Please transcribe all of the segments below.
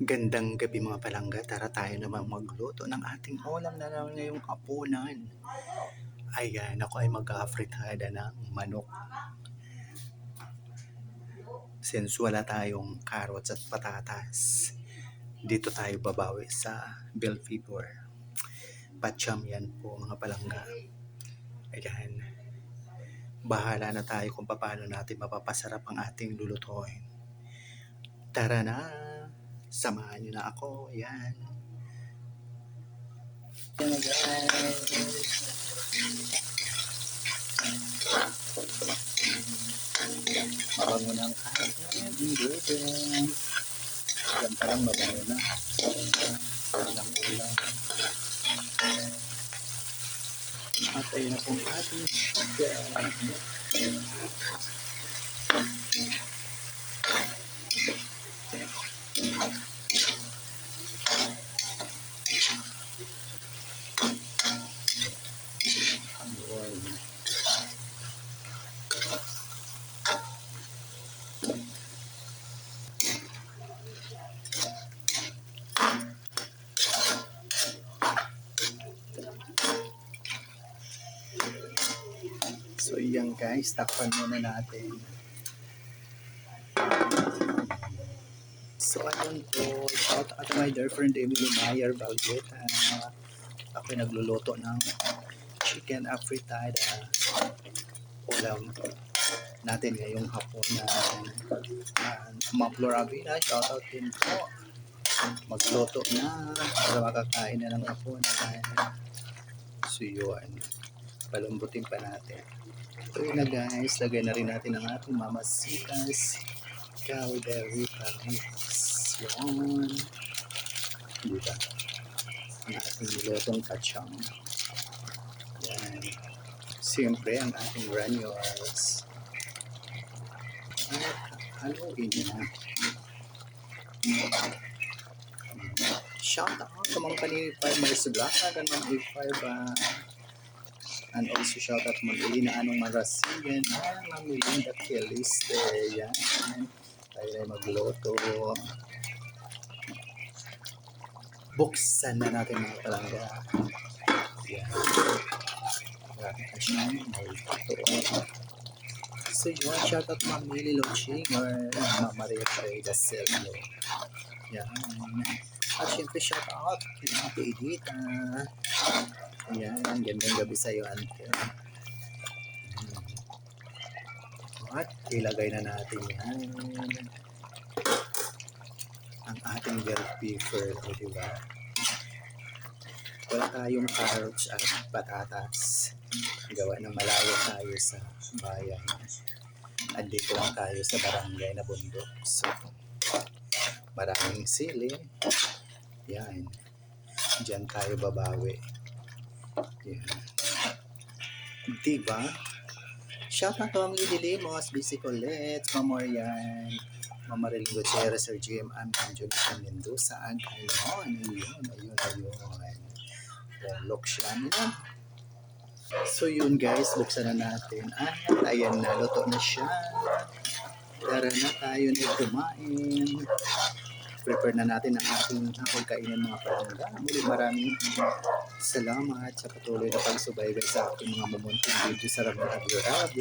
Gandang gabi mga palangga, tara tayo naman magluto ng ating ulam na lang ngayong hapunan. Ayan, ako ay mag-afritada ng manok. Since wala tayong carrots at patatas, dito tayo babawi sa bell pepper. Pacham yan po mga palangga. Ayan, bahala na tayo kung paano natin mapapasarap ang ating lulutuin. Tara na! Samahan nyo na ako. Ayan. Ayan guys. Mabango ng ating ingredient. Ayan pa lang mabango na. Walang ulam. At ayun na pong ating chicken. So yan guys, takpan muna natin. So ayun po, shout out to my dear friend Emily Mayer Valgueta. Ako nagluluto ng chicken afritada. Ulam natin ngayong hapon na Ma'am Flora Avila, shout out din po. Magluto na para makakain na ng hapon. So yun, palambutin pa natin. So yun na guys, lagay na rin natin ang ating mamasitas cowberry panis. Yun. Diba? Ang ating nilutong kachang. Yan. Siyempre ang ating granules. At haluin na. Shout out sa mga panipay Marceblanc and mga A5 and also shout out mga Elina Anong Marasigan and mga Melinda Keliste. Yan. Tayo na magluto. Buksan na natin mga palangga. Yan. Marami na siyang magluto. So yun, shout out mga Mili Lochinger, mga Maria Pareda Sergio. Yan. At syempre shout out kay Ate Edita. Ayan, gandang gabi sa iyo, Ante. At ilagay na natin yan. Ang ating bell pepper, diba? Wala tayong carrots at patatas. Gawa ng malayo tayo sa bayan. At dito lang tayo sa barangay na bundok. So, maraming sili. Yan. Diyan tayo babawi. Yan. Diba? Shout out to ang Lidimos, BC Colette, Mamorian, Mamaril Gutierrez, Sir GM, and Jonathan Mendoza, and ayun. Look siya nila. So yun guys, buksan na natin. At ayan na, luto na siya. Tara na tayo na kumain. Prepare na natin ang ating pagkainan mga palangga. Muli maraming salamat sa patuloy na pagsubaybay sa ating mga mumunting video sa Ramon Abdurab.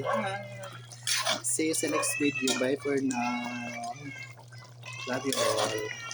See you sa next video. Bye for now. Love you all.